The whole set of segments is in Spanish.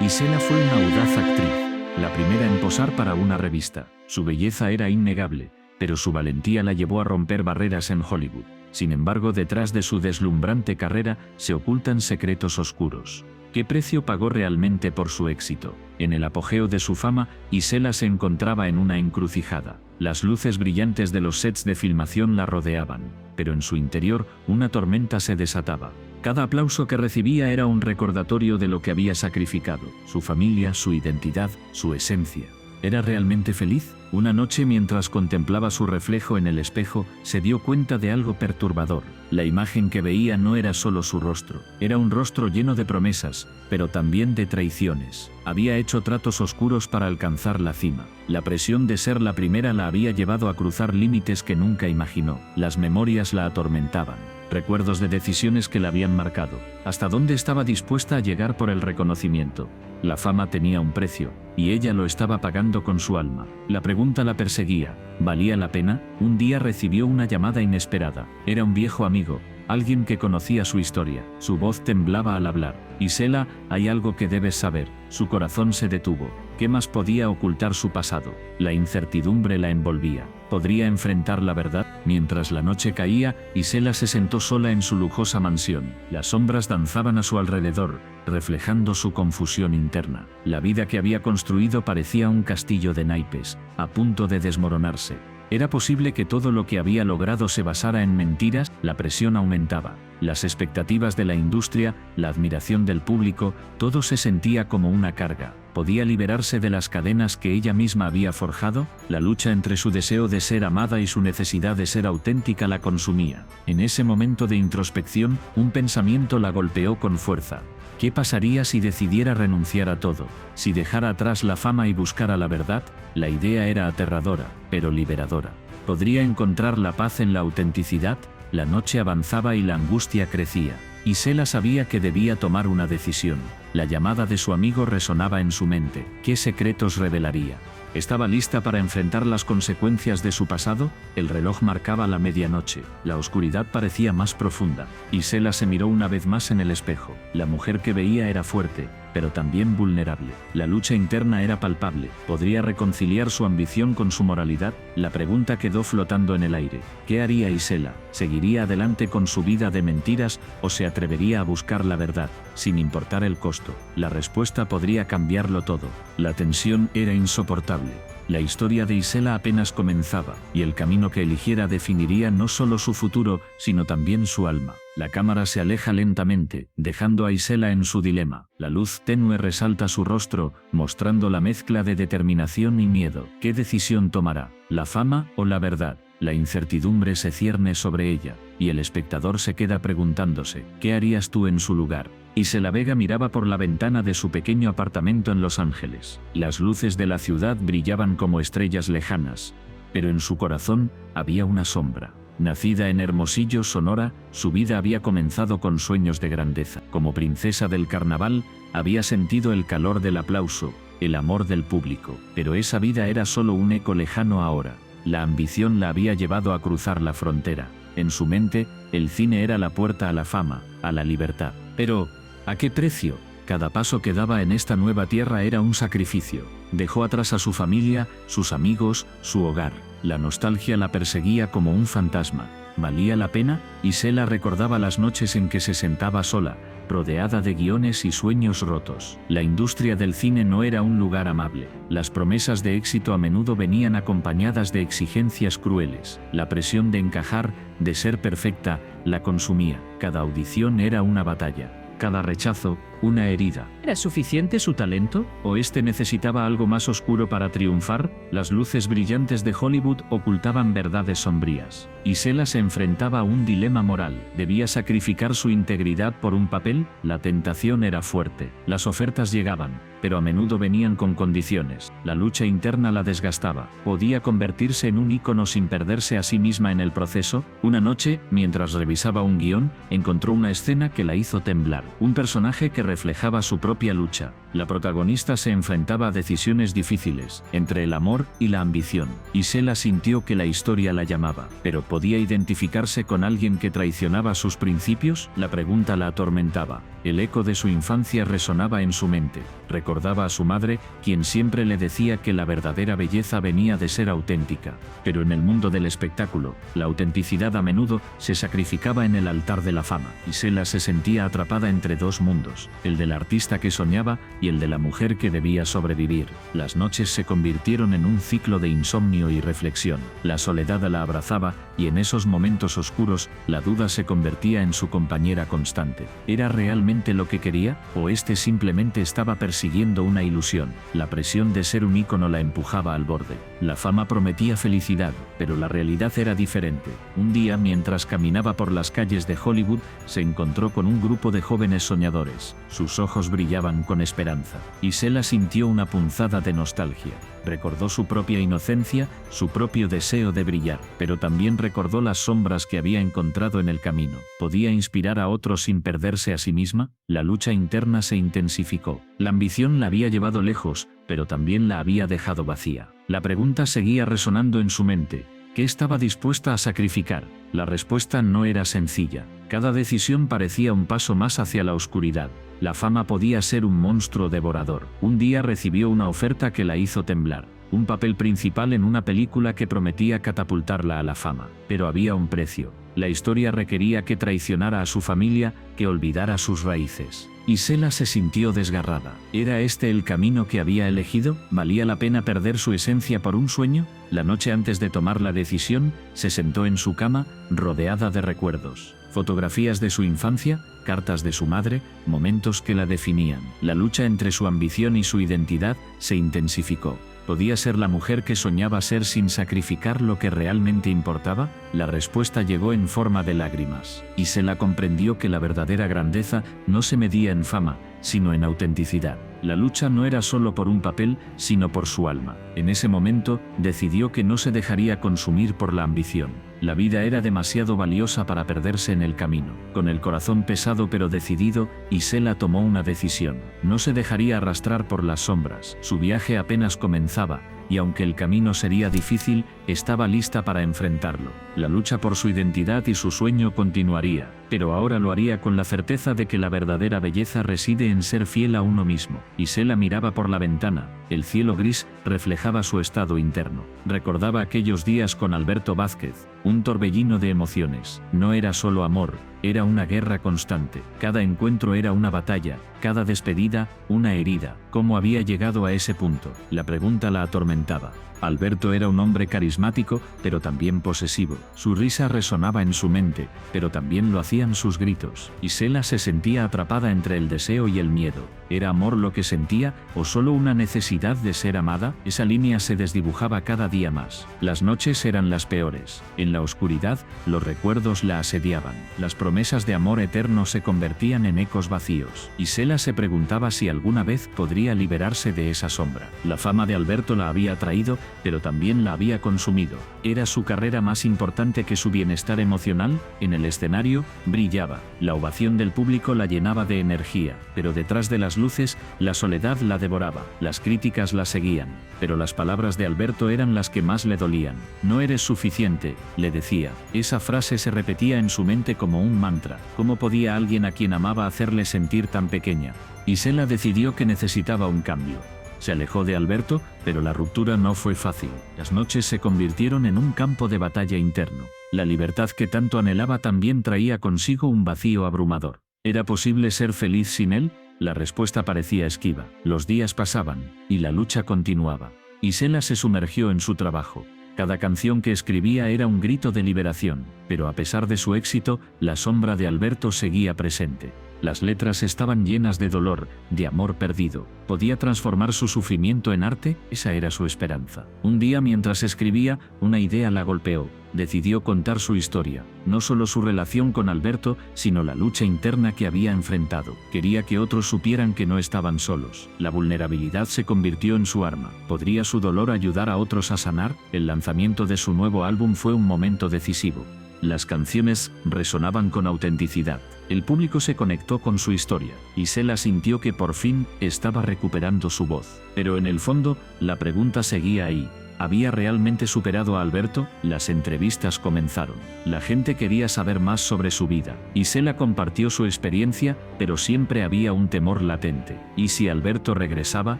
Isela fue una audaz actriz, la primera en posar para una revista. Su belleza era innegable, pero su valentía la llevó a romper barreras en Hollywood. Sin embargo, detrás de su deslumbrante carrera se ocultan secretos oscuros. ¿Qué precio pagó realmente por su éxito? En el apogeo de su fama, Isela se encontraba en una encrucijada. Las luces brillantes de los sets de filmación la rodeaban, pero en su interior una tormenta se desataba. Cada aplauso que recibía era un recordatorio de lo que había sacrificado, su familia, su identidad, su esencia. ¿Era realmente feliz? Una noche, mientras contemplaba su reflejo en el espejo, se dio cuenta de algo perturbador. La imagen que veía no era solo su rostro, era un rostro lleno de promesas, pero también de traiciones. Había hecho tratos oscuros para alcanzar la cima. La presión de ser la primera la había llevado a cruzar límites que nunca imaginó. Las memorias la atormentaban. Recuerdos de decisiones que la habían marcado. ¿Hasta dónde estaba dispuesta a llegar por el reconocimiento? La fama tenía un precio, y ella lo estaba pagando con su alma. La pregunta la perseguía. ¿Valía la pena? Un día recibió una llamada inesperada. Era un viejo amigo, alguien que conocía su historia. Su voz temblaba al hablar. Isela, hay algo que debes saber. Su corazón se detuvo. ¿Qué más podía ocultar su pasado? La incertidumbre la envolvía. ¿Podría enfrentar la verdad? Mientras la noche caía, Isela se sentó sola en su lujosa mansión. Las sombras danzaban a su alrededor, reflejando su confusión interna. La vida que había construido parecía un castillo de naipes, a punto de desmoronarse. ¿Era posible que todo lo que había logrado se basara en mentiras? La presión aumentaba. Las expectativas de la industria, la admiración del público, todo se sentía como una carga. ¿Podía liberarse de las cadenas que ella misma había forjado? La lucha entre su deseo de ser amada y su necesidad de ser auténtica la consumía. En ese momento de introspección, un pensamiento la golpeó con fuerza. ¿Qué pasaría si decidiera renunciar a todo? Si dejara atrás la fama y buscara la verdad. La idea era aterradora, pero liberadora. ¿Podría encontrar la paz en la autenticidad? La noche avanzaba y la angustia crecía. Isela sabía que debía tomar una decisión. La llamada de su amigo resonaba en su mente. ¿Qué secretos revelaría? ¿Estaba lista para enfrentar las consecuencias de su pasado? El reloj marcaba la medianoche. La oscuridad parecía más profunda. Isela se miró una vez más en el espejo. La mujer que veía era fuerte, pero también vulnerable. La lucha interna era palpable. ¿Podría reconciliar su ambición con su moralidad? La pregunta quedó flotando en el aire. ¿Qué haría Isela? ¿Seguiría adelante con su vida de mentiras o se atrevería a buscar la verdad, sin importar el costo? La respuesta podría cambiarlo todo. La tensión era insoportable. La historia de Isela apenas comenzaba, y el camino que eligiera definiría no solo su futuro, sino también su alma. La cámara se aleja lentamente, dejando a Isela en su dilema. La luz tenue resalta su rostro, mostrando la mezcla de determinación y miedo. ¿Qué decisión tomará? ¿La fama o la verdad? La incertidumbre se cierne sobre ella, y el espectador se queda preguntándose, ¿qué harías tú en su lugar? Isela Vega miraba por la ventana de su pequeño apartamento en Los Ángeles. Las luces de la ciudad brillaban como estrellas lejanas, pero en su corazón había una sombra. Nacida en Hermosillo, Sonora, su vida había comenzado con sueños de grandeza. Como princesa del carnaval, había sentido el calor del aplauso, el amor del público. Pero esa vida era solo un eco lejano ahora. La ambición la había llevado a cruzar la frontera. En su mente, el cine era la puerta a la fama, a la libertad. Pero, ¿a qué precio? Cada paso que daba en esta nueva tierra era un sacrificio. Dejó atrás a su familia, sus amigos, su hogar. La nostalgia la perseguía como un fantasma. ¿Valía la pena? Isela recordaba las noches en que se sentaba sola, rodeada de guiones y sueños rotos. La industria del cine no era un lugar amable. Las promesas de éxito a menudo venían acompañadas de exigencias crueles. La presión de encajar, de ser perfecta, la consumía. Cada audición era una batalla. Cada rechazo, una herida. ¿Era suficiente su talento? ¿O este necesitaba algo más oscuro para triunfar? Las luces brillantes de Hollywood ocultaban verdades sombrías. Isela se enfrentaba a un dilema moral. ¿Debía sacrificar su integridad por un papel? La tentación era fuerte. Las ofertas llegaban, pero a menudo venían con condiciones. La lucha interna la desgastaba. ¿Podía convertirse en un ícono sin perderse a sí misma en el proceso? Una noche, mientras revisaba un guión, encontró una escena que la hizo temblar. Un personaje que reflejaba su propia lucha. La protagonista se enfrentaba a decisiones difíciles, entre el amor y la ambición. Isela sintió que la historia la llamaba. ¿Pero podía identificarse con alguien que traicionaba sus principios? La pregunta la atormentaba. El eco de su infancia resonaba en su mente. Recordaba a su madre, quien siempre le decía que la verdadera belleza venía de ser auténtica. Pero en el mundo del espectáculo, la autenticidad a menudo se sacrificaba en el altar de la fama. Gisela se sentía atrapada entre dos mundos, el del artista que soñaba y el de la mujer que debía sobrevivir. Las noches se convirtieron en un ciclo de insomnio y reflexión. La soledad la abrazaba y en esos momentos oscuros, la duda se convertía en su compañera constante. ¿Era realmente lo que quería? ¿O este simplemente estaba persiguiendo una ilusión? La presión de ser un ícono la empujaba al borde. La fama prometía felicidad, pero la realidad era diferente. Un día, mientras caminaba por las calles de Hollywood, se encontró con un grupo de jóvenes soñadores. Sus ojos brillaban con esperanza. Gisela sintió una punzada de nostalgia. Recordó su propia inocencia, su propio deseo de brillar, pero también recordó las sombras que había encontrado en el camino. ¿Podía inspirar a otros sin perderse a sí misma? La lucha interna se intensificó. La ambición la había llevado lejos, pero también la había dejado vacía. La pregunta seguía resonando en su mente. ¿Qué estaba dispuesta a sacrificar? La respuesta no era sencilla. Cada decisión parecía un paso más hacia la oscuridad. La fama podía ser un monstruo devorador. Un día recibió una oferta que la hizo temblar. Un papel principal en una película que prometía catapultarla a la fama. Pero había un precio. La historia requería que traicionara a su familia, que olvidara sus raíces. Gisela se sintió desgarrada. ¿Era este el camino que había elegido? ¿Valía la pena perder su esencia por un sueño? La noche antes de tomar la decisión, se sentó en su cama, rodeada de recuerdos. Fotografías de su infancia, cartas de su madre, momentos que la definían. La lucha entre su ambición y su identidad se intensificó. ¿Podía ser la mujer que soñaba ser sin sacrificar lo que realmente importaba? La respuesta llegó en forma de lágrimas. Gisela comprendió que la verdadera grandeza no se medía en fama, sino en autenticidad. La lucha no era solo por un papel, sino por su alma. En ese momento, decidió que no se dejaría consumir por la ambición. La vida era demasiado valiosa para perderse en el camino. Con el corazón pesado pero decidido, Gisela tomó una decisión. No se dejaría arrastrar por las sombras. Su viaje apenas comenzaba, y aunque el camino sería difícil, estaba lista para enfrentarlo. La lucha por su identidad y su sueño continuaría, pero ahora lo haría con la certeza de que la verdadera belleza reside en ser fiel a uno mismo. Gisela miraba por la ventana. El cielo gris reflejaba su estado interno. Recordaba aquellos días con Alberto Vázquez, un torbellino de emociones. No era solo amor, era una guerra constante. Cada encuentro era una batalla, cada despedida, una herida. ¿Cómo había llegado a ese punto? La pregunta la atormentaba. Alberto era un hombre carismático, pero también posesivo. Su risa resonaba en su mente, pero también lo hacían sus gritos. Gisela se sentía atrapada entre el deseo y el miedo. ¿Era amor lo que sentía, o solo una necesidad de ser amada? Esa línea se desdibujaba cada día más. Las noches eran las peores. En la oscuridad, los recuerdos la asediaban. Las promesas de amor eterno se convertían en ecos vacíos. Gisela se preguntaba si alguna vez podría liberarse de esa sombra. La fama de Alberto la había atraído, pero también la había consumido. ¿Era su carrera más importante que su bienestar emocional? En el escenario, brillaba. La ovación del público la llenaba de energía, pero detrás de las luces, la soledad la devoraba. Las críticas la seguían, pero las palabras de Alberto eran las que más le dolían. No eres suficiente, le decía. Esa frase se repetía en su mente como un mantra. ¿Cómo podía alguien a quien amaba hacerle sentir tan pequeña? Gisela decidió que necesitaba un cambio. Se alejó de Alberto, pero la ruptura no fue fácil. Las noches se convirtieron en un campo de batalla interno. La libertad que tanto anhelaba también traía consigo un vacío abrumador. ¿Era posible ser feliz sin él? La respuesta parecía esquiva. Los días pasaban, y la lucha continuaba. Gisela se sumergió en su trabajo. Cada canción que escribía era un grito de liberación, pero a pesar de su éxito, la sombra de Alberto seguía presente. Las letras estaban llenas de dolor, de amor perdido. ¿Podía transformar su sufrimiento en arte? Esa era su esperanza. Un día, mientras escribía, una idea la golpeó. Decidió contar su historia. No solo su relación con Alberto, sino la lucha interna que había enfrentado. Quería que otros supieran que no estaban solos. La vulnerabilidad se convirtió en su arma. ¿Podría su dolor ayudar a otros a sanar? El lanzamiento de su nuevo álbum fue un momento decisivo. Las canciones resonaban con autenticidad. El público se conectó con su historia. Gisela sintió que por fin estaba recuperando su voz. Pero en el fondo, la pregunta seguía ahí. ¿Había realmente superado a Alberto? Las entrevistas comenzaron. La gente quería saber más sobre su vida. Isela compartió su experiencia, pero siempre había un temor latente. ¿Y si Alberto regresaba?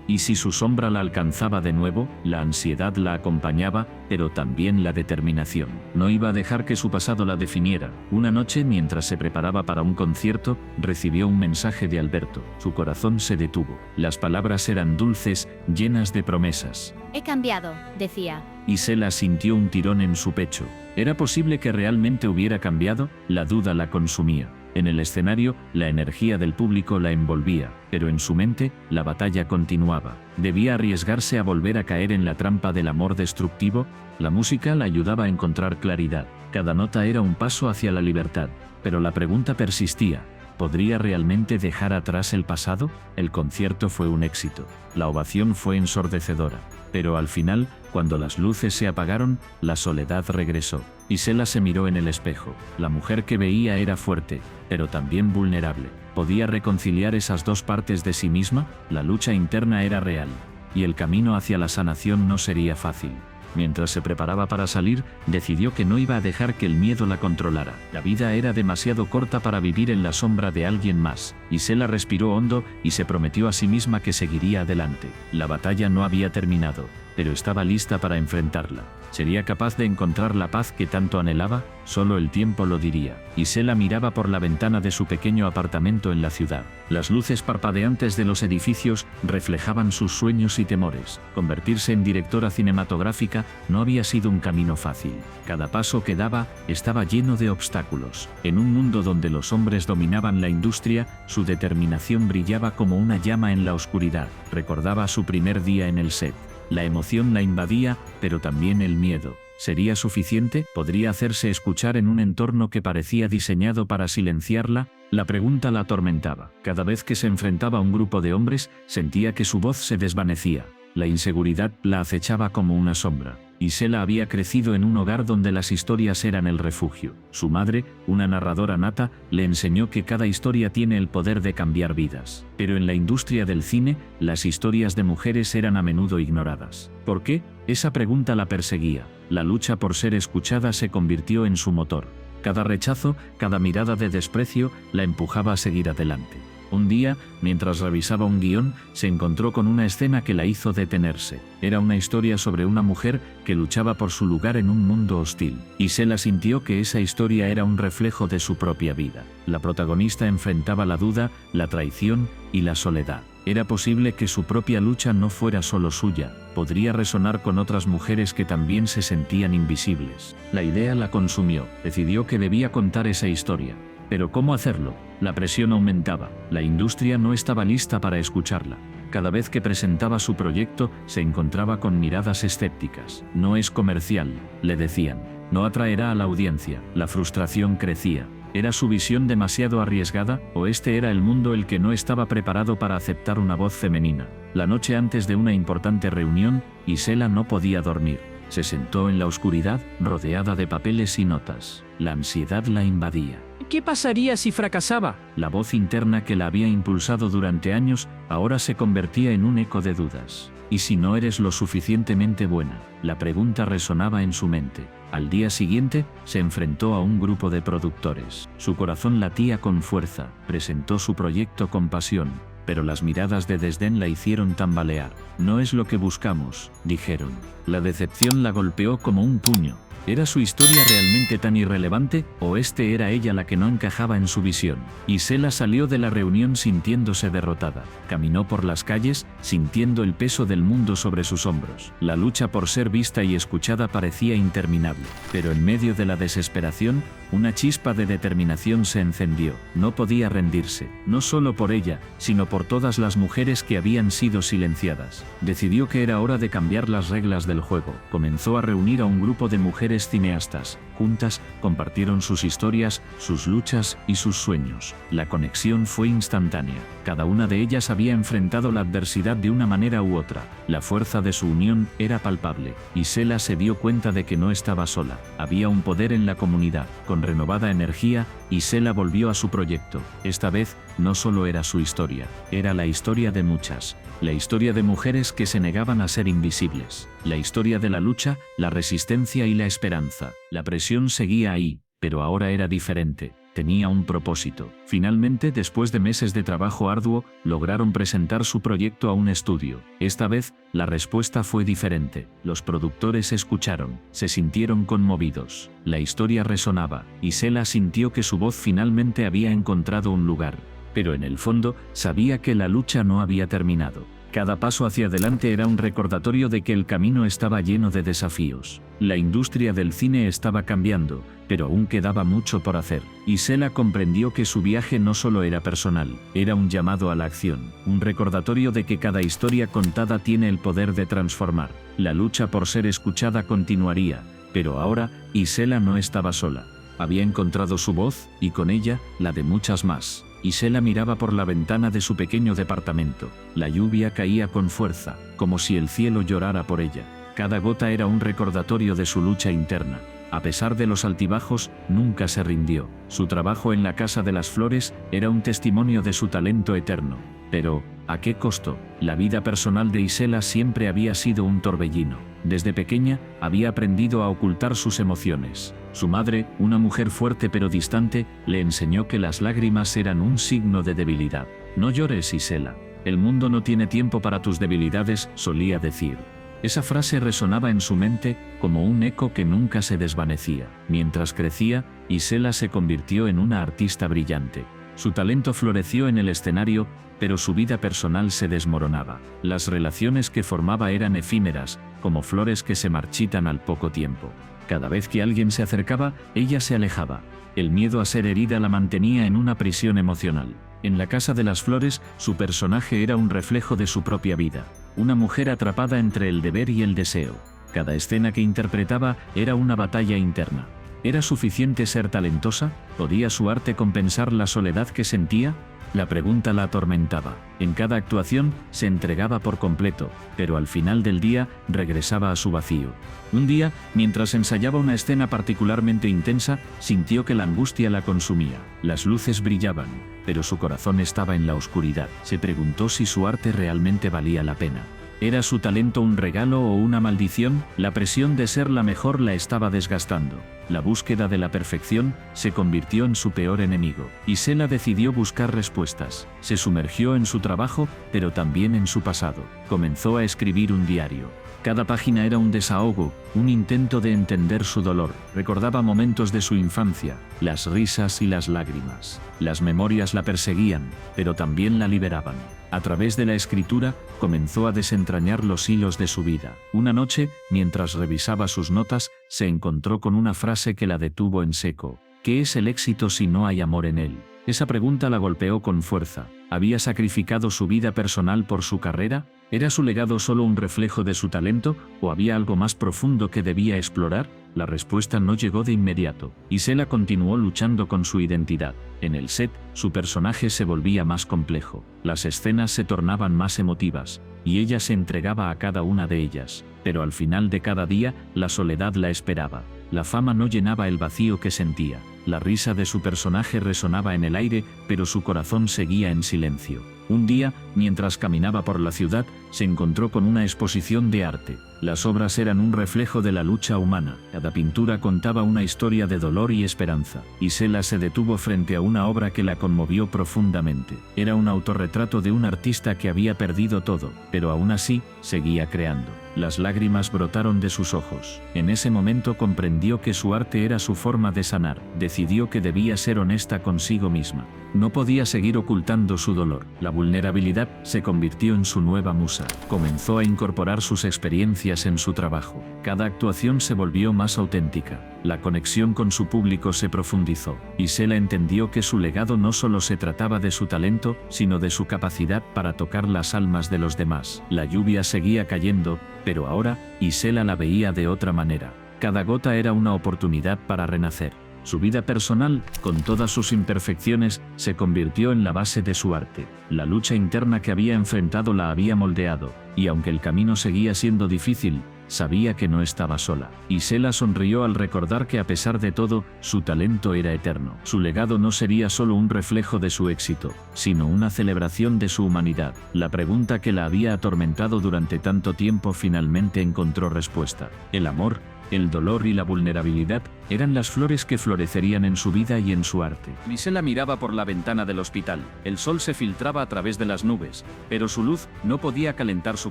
¿Y si su sombra la alcanzaba de nuevo? La ansiedad la acompañaba, pero también la determinación. No iba a dejar que su pasado la definiera. Una noche, mientras se preparaba para un concierto, recibió un mensaje de Alberto. Su corazón se detuvo. Las palabras eran dulces, llenas de promesas. He cambiado, decía. Isela sintió un tirón en su pecho. ¿Era posible que realmente hubiera cambiado? La duda la consumía. En el escenario, la energía del público la envolvía, pero en su mente, la batalla continuaba. ¿Debía arriesgarse a volver a caer en la trampa del amor destructivo? La música la ayudaba a encontrar claridad. Cada nota era un paso hacia la libertad, pero la pregunta persistía. ¿Podría realmente dejar atrás el pasado? El concierto fue un éxito. La ovación fue ensordecedora. Pero al final, cuando las luces se apagaron, la soledad regresó. Isela se miró en el espejo. La mujer que veía era fuerte, pero también vulnerable. ¿Podía reconciliar esas dos partes de sí misma? La lucha interna era real, y el camino hacia la sanación no sería fácil. Mientras se preparaba para salir, decidió que no iba a dejar que el miedo la controlara. La vida era demasiado corta para vivir en la sombra de alguien más. Isela respiró hondo y se prometió a sí misma que seguiría adelante. La batalla no había terminado, pero estaba lista para enfrentarla. ¿Sería capaz de encontrar la paz que tanto anhelaba? Solo el tiempo lo diría. Isela miraba por la ventana de su pequeño apartamento en la ciudad. Las luces parpadeantes de los edificios reflejaban sus sueños y temores. Convertirse en directora cinematográfica no había sido un camino fácil. Cada paso que daba estaba lleno de obstáculos. En un mundo donde los hombres dominaban la industria, su determinación brillaba como una llama en la oscuridad. Recordaba su primer día en el set. La emoción la invadía, pero también el miedo. ¿Sería suficiente? ¿Podría hacerse escuchar en un entorno que parecía diseñado para silenciarla? La pregunta la atormentaba. Cada vez que se enfrentaba a un grupo de hombres, sentía que su voz se desvanecía. La inseguridad la acechaba como una sombra. Isela había crecido en un hogar donde las historias eran el refugio. Su madre, una narradora nata, le enseñó que cada historia tiene el poder de cambiar vidas. Pero en la industria del cine, las historias de mujeres eran a menudo ignoradas. ¿Por qué? Esa pregunta la perseguía. La lucha por ser escuchada se convirtió en su motor. Cada rechazo, cada mirada de desprecio, la empujaba a seguir adelante. Un día, mientras revisaba un guión, se encontró con una escena que la hizo detenerse. Era una historia sobre una mujer que luchaba por su lugar en un mundo hostil. Isela sintió que esa historia era un reflejo de su propia vida. La protagonista enfrentaba la duda, la traición y la soledad. Era posible que su propia lucha no fuera solo suya, podría resonar con otras mujeres que también se sentían invisibles. La idea la consumió, decidió que debía contar esa historia. Pero ¿cómo hacerlo? La presión aumentaba, la industria no estaba lista para escucharla. Cada vez que presentaba su proyecto, se encontraba con miradas escépticas. No es comercial, le decían. No atraerá a la audiencia. La frustración crecía. ¿Era su visión demasiado arriesgada, o este era el mundo el que no estaba preparado para aceptar una voz femenina? La noche antes de una importante reunión, Isela no podía dormir. Se sentó en la oscuridad, rodeada de papeles y notas. La ansiedad la invadía. ¿Qué pasaría si fracasaba? La voz interna que la había impulsado durante años, ahora se convertía en un eco de dudas. ¿Y si no eres lo suficientemente buena? La pregunta resonaba en su mente. Al día siguiente, se enfrentó a un grupo de productores. Su corazón latía con fuerza, presentó su proyecto con pasión, pero las miradas de desdén la hicieron tambalear. No es lo que buscamos, dijeron. La decepción la golpeó como un puño. ¿Era su historia realmente tan irrelevante, o este era ella la que no encajaba en su visión? Isela salió de la reunión sintiéndose derrotada. Caminó por las calles, sintiendo el peso del mundo sobre sus hombros. La lucha por ser vista y escuchada parecía interminable. Pero en medio de la desesperación, una chispa de determinación se encendió. No podía rendirse, no solo por ella, sino por todas las mujeres que habían sido silenciadas. Decidió que era hora de cambiar las reglas del juego. Comenzó a reunir a un grupo de mujeres cineastas. Juntas, compartieron sus historias, sus luchas y sus sueños. La conexión fue instantánea. Cada una de ellas había enfrentado la adversidad de una manera u otra. La fuerza de su unión era palpable. Isela se dio cuenta de que no estaba sola. Había un poder en la comunidad. Con renovada energía, Isela volvió a su proyecto. Esta vez, no solo era su historia, era la historia de muchas. La historia de mujeres que se negaban a ser invisibles. La historia de la lucha, la resistencia y la esperanza. La presión seguía ahí, pero ahora era diferente. Tenía un propósito. Finalmente, después de meses de trabajo arduo, lograron presentar su proyecto a un estudio. Esta vez, la respuesta fue diferente. Los productores escucharon, se sintieron conmovidos. La historia resonaba. Isela sintió que su voz finalmente había encontrado un lugar. Pero en el fondo, sabía que la lucha no había terminado. Cada paso hacia adelante era un recordatorio de que el camino estaba lleno de desafíos. La industria del cine estaba cambiando, pero aún quedaba mucho por hacer. Isela comprendió que su viaje no solo era personal, era un llamado a la acción, un recordatorio de que cada historia contada tiene el poder de transformar. La lucha por ser escuchada continuaría, pero ahora, Isela no estaba sola. Había encontrado su voz, y con ella, la de muchas más. Isela miraba por la ventana de su pequeño departamento. La lluvia caía con fuerza, como si el cielo llorara por ella. Cada gota era un recordatorio de su lucha interna. A pesar de los altibajos, nunca se rindió. Su trabajo en la Casa de las Flores era un testimonio de su talento eterno. Pero, ¿a qué costo? La vida personal de Isela siempre había sido un torbellino. Desde pequeña, había aprendido a ocultar sus emociones. Su madre, una mujer fuerte pero distante, le enseñó que las lágrimas eran un signo de debilidad. No llores, Isela. El mundo no tiene tiempo para tus debilidades, solía decir. Esa frase resonaba en su mente como un eco que nunca se desvanecía. Mientras crecía, Isela se convirtió en una artista brillante. Su talento floreció en el escenario, pero su vida personal se desmoronaba. Las relaciones que formaba eran efímeras, como flores que se marchitan al poco tiempo. Cada vez que alguien se acercaba, ella se alejaba. El miedo a ser herida la mantenía en una prisión emocional. En la Casa de las Flores, su personaje era un reflejo de su propia vida. Una mujer atrapada entre el deber y el deseo. Cada escena que interpretaba era una batalla interna. ¿Era suficiente ser talentosa? ¿Podía su arte compensar la soledad que sentía? La pregunta la atormentaba. En cada actuación, se entregaba por completo, pero al final del día, regresaba a su vacío. Un día, mientras ensayaba una escena particularmente intensa, sintió que la angustia la consumía. Las luces brillaban, pero su corazón estaba en la oscuridad. Se preguntó si su arte realmente valía la pena. ¿Era su talento un regalo o una maldición? La presión de ser la mejor la estaba desgastando. La búsqueda de la perfección se convirtió en su peor enemigo. Isela decidió buscar respuestas. Se sumergió en su trabajo, pero también en su pasado. Comenzó a escribir un diario. Cada página era un desahogo, un intento de entender su dolor. Recordaba momentos de su infancia, las risas y las lágrimas. Las memorias la perseguían, pero también la liberaban. A través de la escritura, comenzó a desentrañar los hilos de su vida. Una noche, mientras revisaba sus notas, se encontró con una frase que la detuvo en seco. ¿Qué es el éxito si no hay amor en él? Esa pregunta la golpeó con fuerza. ¿Había sacrificado su vida personal por su carrera? ¿Era su legado solo un reflejo de su talento, o había algo más profundo que debía explorar? La respuesta no llegó de inmediato. Isela continuó luchando con su identidad. En el set, su personaje se volvía más complejo. Las escenas se tornaban más emotivas, y ella se entregaba a cada una de ellas. Pero al final de cada día, la soledad la esperaba. La fama no llenaba el vacío que sentía. La risa de su personaje resonaba en el aire, pero su corazón seguía en silencio. Un día, mientras caminaba por la ciudad, se encontró con una exposición de arte. Las obras eran un reflejo de la lucha humana. Cada pintura contaba una historia de dolor y esperanza. Isela se detuvo frente a una obra que la conmovió profundamente. Era un autorretrato de un artista que había perdido todo, pero aún así, seguía creando. Las lágrimas brotaron de sus ojos. En ese momento comprendió que su arte era su forma de sanar. Decidió que debía ser honesta consigo misma. No podía seguir ocultando su dolor. La vulnerabilidad se convirtió en su nueva musa. Comenzó a incorporar sus experiencias en su trabajo. Cada actuación se volvió más auténtica. La conexión con su público se profundizó. Isela entendió que su legado no solo se trataba de su talento, sino de su capacidad para tocar las almas de los demás. La lluvia seguía cayendo, pero ahora, Isela la veía de otra manera. Cada gota era una oportunidad para renacer. Su vida personal, con todas sus imperfecciones, se convirtió en la base de su arte. La lucha interna que había enfrentado la había moldeado, y aunque el camino seguía siendo difícil, sabía que no estaba sola. Isela sonrió al recordar que a pesar de todo, su talento era eterno. Su legado no sería solo un reflejo de su éxito, sino una celebración de su humanidad. La pregunta que la había atormentado durante tanto tiempo finalmente encontró respuesta. El amor, el dolor y la vulnerabilidad eran las flores que florecerían en su vida y en su arte. Isela miraba por la ventana del hospital. El sol se filtraba a través de las nubes, pero su luz no podía calentar su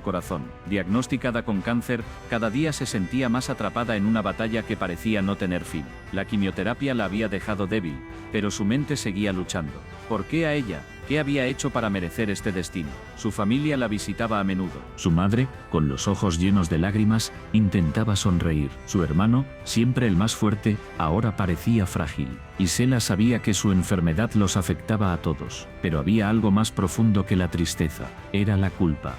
corazón. Diagnosticada con cáncer, cada día se sentía más atrapada en una batalla que parecía no tener fin. La quimioterapia la había dejado débil, pero su mente seguía luchando. ¿Por qué a ella? ¿Qué había hecho para merecer este destino? Su familia la visitaba a menudo. Su madre, con los ojos llenos de lágrimas, intentaba sonreír. Su hermano, siempre el más fuerte, ahora parecía frágil. Isela sabía que su enfermedad los afectaba a todos, pero había algo más profundo que la tristeza. Era la culpa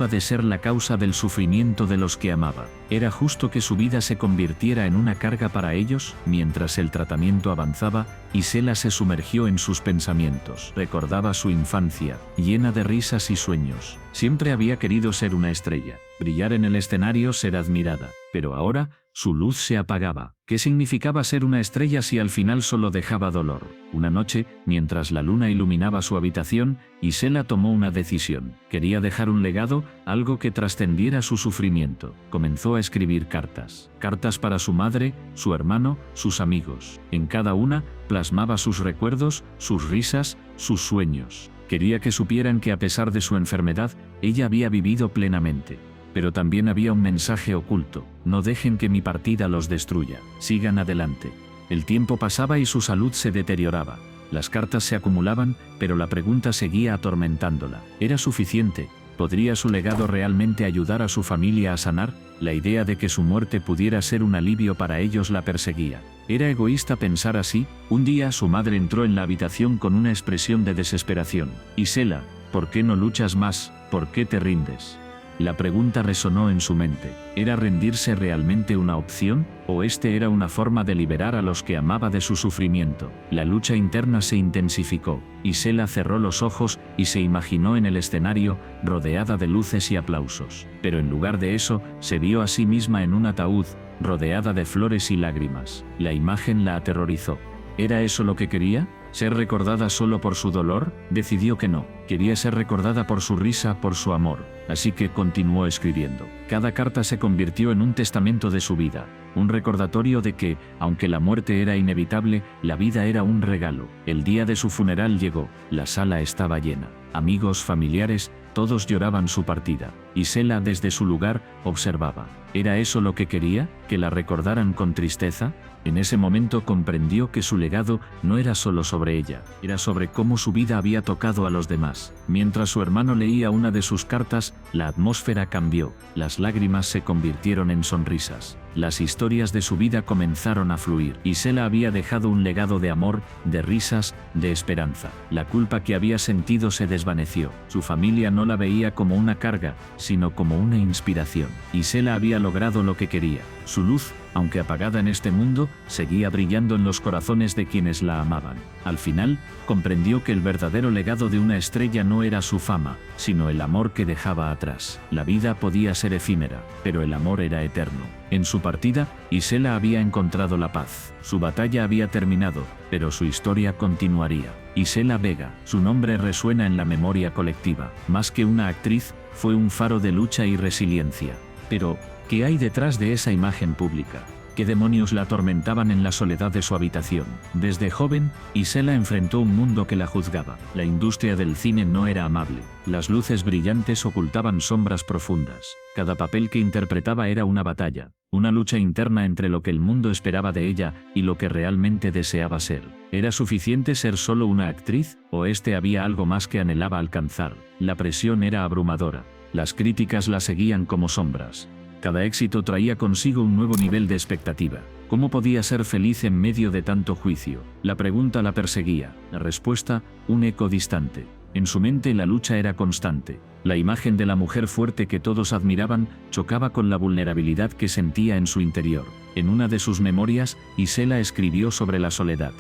de ser la causa del sufrimiento de los que amaba. ¿Era justo que su vida se convirtiera en una carga para ellos? Mientras el tratamiento avanzaba, Isela se sumergió en sus pensamientos. Recordaba su infancia, llena de risas y sueños. Siempre había querido ser una estrella, brillar en el escenario, ser admirada. Pero ahora, su luz se apagaba. ¿Qué significaba ser una estrella si al final solo dejaba dolor? Una noche, mientras la luna iluminaba su habitación, Isela tomó una decisión. Quería dejar un legado, algo que trascendiera su sufrimiento. Comenzó a escribir cartas. Cartas para su madre, su hermano, sus amigos. En cada una, plasmaba sus recuerdos, sus risas, sus sueños. Quería que supieran que a pesar de su enfermedad, ella había vivido plenamente. Pero también había un mensaje oculto: no dejen que mi partida los destruya, sigan adelante. El tiempo pasaba y su salud se deterioraba. Las cartas se acumulaban, pero la pregunta seguía atormentándola. ¿Era suficiente? ¿Podría su legado realmente ayudar a su familia a sanar? La idea de que su muerte pudiera ser un alivio para ellos la perseguía. ¿Era egoísta pensar así? Un día su madre entró en la habitación con una expresión de desesperación. Isela, ¿por qué no luchas más? ¿Por qué te rindes? La pregunta resonó en su mente. ¿Era rendirse realmente una opción? ¿O este era una forma de liberar a los que amaba de su sufrimiento? La lucha interna se intensificó. Isela cerró los ojos y se imaginó en el escenario, rodeada de luces y aplausos. Pero en lugar de eso, se vio a sí misma en un ataúd, rodeada de flores y lágrimas. La imagen la aterrorizó. ¿Era eso lo que quería? ¿Ser recordada solo por su dolor? Decidió que no. Quería ser recordada por su risa, por su amor. Así que continuó escribiendo. Cada carta se convirtió en un testamento de su vida. Un recordatorio de que, aunque la muerte era inevitable, la vida era un regalo. El día de su funeral llegó. La sala estaba llena. Amigos, familiares, todos lloraban su partida. Isela, desde su lugar, observaba. ¿Era eso lo que quería? ¿Que la recordaran con tristeza? En ese momento comprendió que su legado no era solo sobre ella, era sobre cómo su vida había tocado a los demás. Mientras su hermano leía una de sus cartas, la atmósfera cambió. Las lágrimas se convirtieron en sonrisas. Las historias de su vida comenzaron a fluir. Isela había dejado un legado de amor, de risas, de esperanza. La culpa que había sentido se desvaneció. Su familia no la veía como una carga, sino como una inspiración. Isela había logrado lo que quería. Su luz, aunque apagada en este mundo, seguía brillando en los corazones de quienes la amaban. Al final, comprendió que el verdadero legado de una estrella no era su fama, sino el amor que dejaba atrás. La vida podía ser efímera, pero el amor era eterno. En su partida, Isela había encontrado la paz. Su batalla había terminado, pero su historia continuaría. Isela Vega, su nombre resuena en la memoria colectiva. Más que una actriz, fue un faro de lucha y resiliencia. Pero, ¿qué hay detrás de esa imagen pública? ¿Qué demonios la atormentaban en la soledad de su habitación? Desde joven, Isela enfrentó un mundo que la juzgaba. La industria del cine no era amable. Las luces brillantes ocultaban sombras profundas. Cada papel que interpretaba era una batalla, una lucha interna entre lo que el mundo esperaba de ella y lo que realmente deseaba ser. ¿Era suficiente ser solo una actriz? ¿O había algo más que anhelaba alcanzar? La presión era abrumadora. Las críticas la seguían como sombras. Cada éxito traía consigo un nuevo nivel de expectativa. ¿Cómo podía ser feliz en medio de tanto juicio? La pregunta la perseguía. La respuesta, un eco distante. En su mente la lucha era constante. La imagen de la mujer fuerte que todos admiraban chocaba con la vulnerabilidad que sentía en su interior. En una de sus memorias, Isela escribió sobre la soledad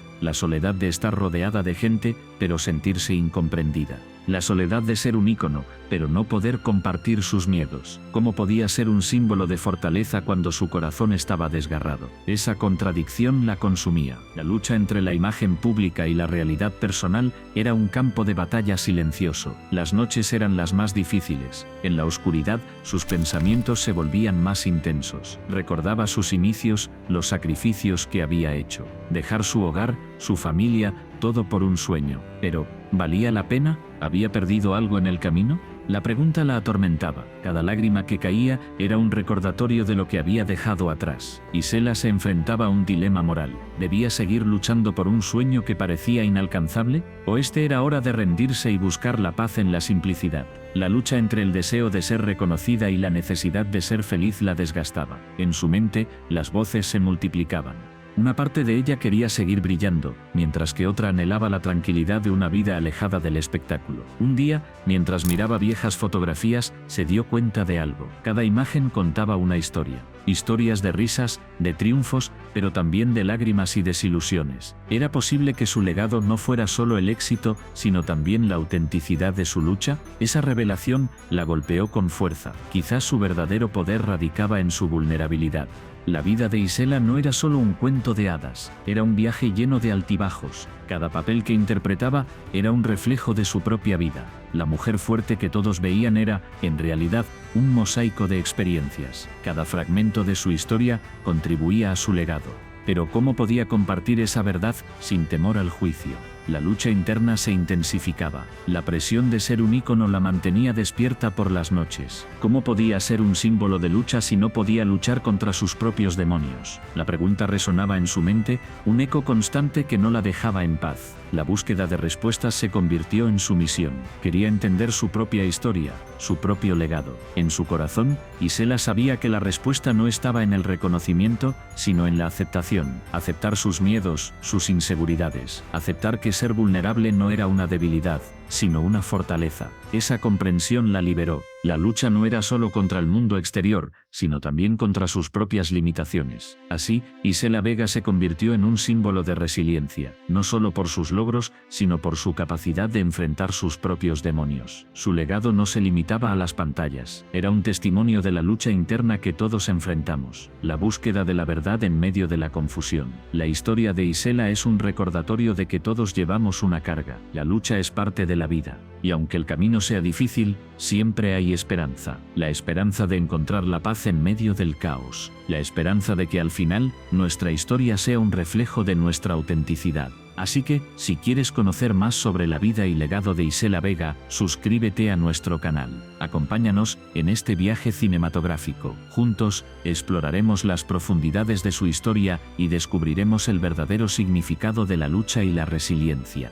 de estar rodeada de gente, pero sentirse incomprendida. La soledad de ser un ícono, pero no poder compartir sus miedos. ¿Cómo podía ser un símbolo de fortaleza cuando su corazón estaba desgarrado? Esa contradicción la consumía. La lucha entre la imagen pública y la realidad personal era un campo de batalla silencioso. Las noches eran las más difíciles. En la oscuridad, sus pensamientos se volvían más intensos. Recordaba sus inicios, los sacrificios que había hecho. Dejar su hogar, su familia, todo por un sueño. Pero, ¿valía la pena? ¿Había perdido algo en el camino? La pregunta la atormentaba. Cada lágrima que caía era un recordatorio de lo que había dejado atrás. Isela se enfrentaba a un dilema moral. ¿Debía seguir luchando por un sueño que parecía inalcanzable? ¿O era hora de rendirse y buscar la paz en la simplicidad? La lucha entre el deseo de ser reconocida y la necesidad de ser feliz la desgastaba. En su mente, las voces se multiplicaban. Una parte de ella quería seguir brillando, mientras que otra anhelaba la tranquilidad de una vida alejada del espectáculo. Un día, mientras miraba viejas fotografías, se dio cuenta de algo. Cada imagen contaba una historia. Historias de risas, de triunfos, pero también de lágrimas y desilusiones. ¿Era posible que su legado no fuera solo el éxito, sino también la autenticidad de su lucha? Esa revelación la golpeó con fuerza. Quizás su verdadero poder radicaba en su vulnerabilidad. La vida de Isela no era solo un cuento de hadas, era un viaje lleno de altibajos. Cada papel que interpretaba era un reflejo de su propia vida. La mujer fuerte que todos veían era, en realidad, un mosaico de experiencias. Cada fragmento de su historia contribuía a su legado. Pero ¿cómo podía compartir esa verdad sin temor al juicio? La lucha interna se intensificaba. La presión de ser un ícono la mantenía despierta por las noches. ¿Cómo podía ser un símbolo de lucha si no podía luchar contra sus propios demonios? La pregunta resonaba en su mente, un eco constante que no la dejaba en paz. La búsqueda de respuestas se convirtió en su misión. Quería entender su propia historia, su propio legado. En su corazón, Isela sabía que la respuesta no estaba en el reconocimiento, sino en la aceptación. Aceptar sus miedos, sus inseguridades. Aceptar que ser vulnerable no era una debilidad, sino una fortaleza. Esa comprensión la liberó. La lucha no era solo contra el mundo exterior, sino también contra sus propias limitaciones. Así, Isela Vega se convirtió en un símbolo de resiliencia, no solo por sus logros, sino por su capacidad de enfrentar sus propios demonios. Su legado no se limitaba a las pantallas, era un testimonio de la lucha interna que todos enfrentamos, la búsqueda de la verdad en medio de la confusión. La historia de Isela es un recordatorio de que todos llevamos una carga. La lucha es parte de la vida, y aunque el camino sea difícil, siempre hay esperanza. La esperanza de encontrar la paz en medio del caos. La esperanza de que al final, nuestra historia sea un reflejo de nuestra autenticidad. Así que, si quieres conocer más sobre la vida y legado de Isela Vega, suscríbete a nuestro canal. Acompáñanos en este viaje cinematográfico. Juntos, exploraremos las profundidades de su historia y descubriremos el verdadero significado de la lucha y la resiliencia.